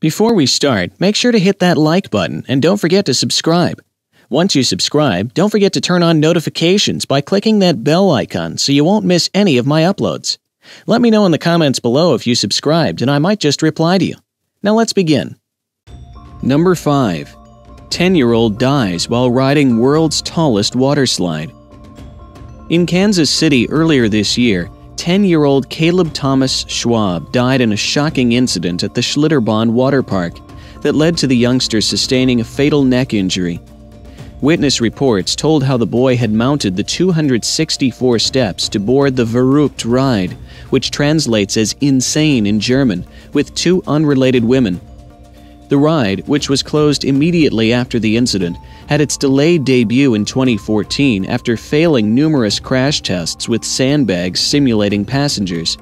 Before we start, make sure to hit that like button and don't forget to subscribe. Once you subscribe, don't forget to turn on notifications by clicking that bell icon so you won't miss any of my uploads. Let me know in the comments below if you subscribed and I might just reply to you. Now let's begin. Number 5. 10-year-old dies while riding world's tallest water slide. In Kansas City earlier this year, 10-year-old Caleb Thomas Schwab died in a shocking incident at the Schlitterbahn Waterpark that led to the youngster sustaining a fatal neck injury. Witness reports told how the boy had mounted the 264 steps to board the Verrückt ride, which translates as insane in German, with two unrelated women. The ride, which was closed immediately after the incident, had its delayed debut in 2014 after failing numerous crash tests with sandbags simulating passengers.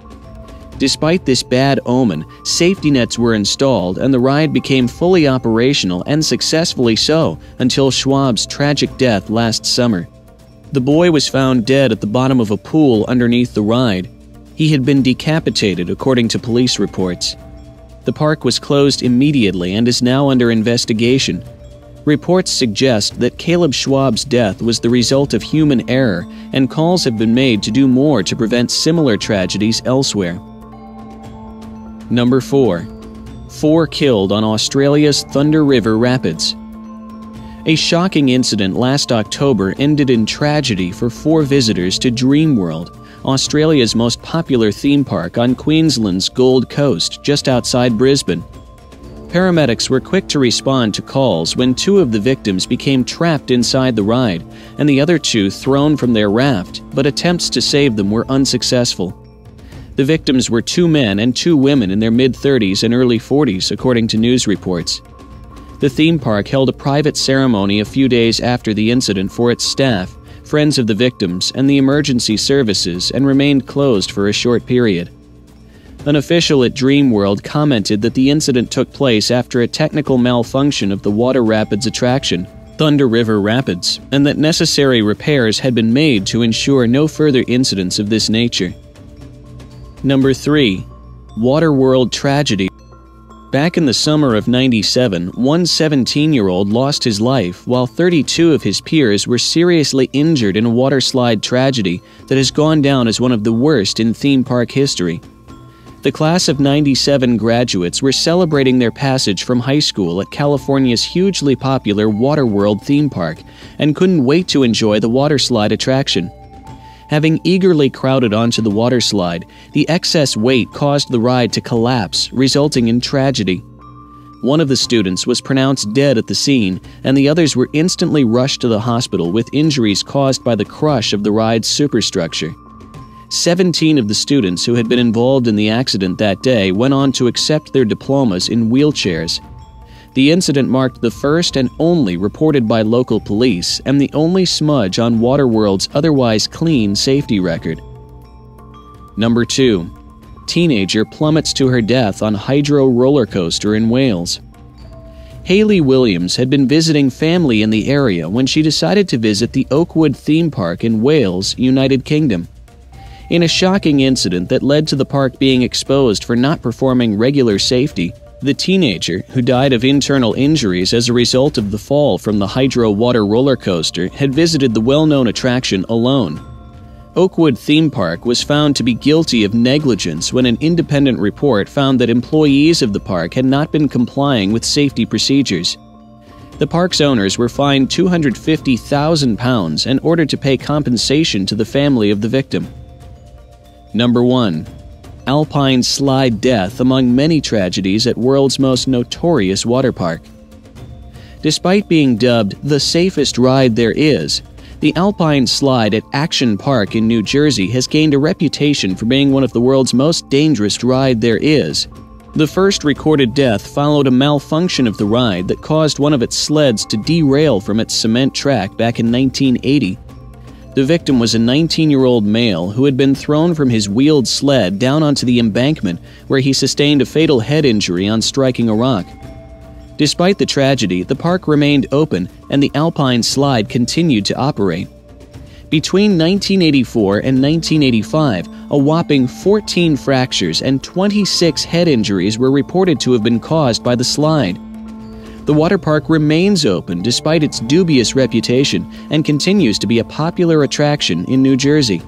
Despite this bad omen, safety nets were installed and the ride became fully operational, and successfully so, until Schwab's tragic death last summer. The boy was found dead at the bottom of a pool underneath the ride. He had been decapitated, according to police reports. The park was closed immediately and is now under investigation. Reports suggest that Caleb Schwab's death was the result of human error, and calls have been made to do more to prevent similar tragedies elsewhere. Number 4. 4 killed on Australia's Thunder River Rapids. A shocking incident last October ended in tragedy for 4 visitors to Dreamworld, Australia's most popular theme park on Queensland's Gold Coast, just outside Brisbane. Paramedics were quick to respond to calls when 2 of the victims became trapped inside the ride and the other 2 thrown from their raft, but attempts to save them were unsuccessful. The victims were 2 men and 2 women in their mid-30s and early 40s, according to news reports. The theme park held a private ceremony a few days after the incident for its staff, friends of the victims, and the emergency services, and remained closed for a short period. An official at Dreamworld commented that the incident took place after a technical malfunction of the water rapids attraction, Thunder River Rapids, and that necessary repairs had been made to ensure no further incidents of this nature. Number 3. Waterworld tragedy. Back in the summer of '97, one 17-year-old lost his life while 32 of his peers were seriously injured in a waterslide tragedy that has gone down as one of the worst in theme park history. The class of '97 graduates were celebrating their passage from high school at California's hugely popular Waterworld theme park and couldn't wait to enjoy the waterslide attraction. Having eagerly crowded onto the waterslide, the excess weight caused the ride to collapse, resulting in tragedy. One of the students was pronounced dead at the scene, and the others were instantly rushed to the hospital with injuries caused by the crush of the ride's superstructure. 17 of the students who had been involved in the accident that day went on to accept their diplomas in wheelchairs. The incident marked the first and only reported by local police and the only smudge on Waterworld's otherwise clean safety record. Number 2. Teenager plummets to her death on hydro roller coaster in Wales. Hayley Williams had been visiting family in the area when she decided to visit the Oakwood theme park in Wales, United Kingdom. In a shocking incident that led to the park being exposed for not performing regular safety, the teenager, who died of internal injuries as a result of the fall from the hydro water roller coaster, had visited the well-known attraction alone. Oakwood Theme Park was found to be guilty of negligence when an independent report found that employees of the park had not been complying with safety procedures. The park's owners were fined £250,000 and ordered to pay compensation to the family of the victim. Number 1. Alpine slide death among many tragedies at world's most notorious water park. Despite being dubbed the safest ride there is, the Alpine slide at Action Park in New Jersey has gained a reputation for being one of the world's most dangerous ride there is. The first recorded death followed a malfunction of the ride that caused one of its sleds to derail from its cement track back in 1980. The victim was a 19-year-old male who had been thrown from his wheeled sled down onto the embankment, where he sustained a fatal head injury on striking a rock. Despite the tragedy, the park remained open and the Alpine slide continued to operate. Between 1984 and 1985, a whopping 14 fractures and 26 head injuries were reported to have been caused by the slide. The water park remains open despite its dubious reputation and continues to be a popular attraction in New Jersey.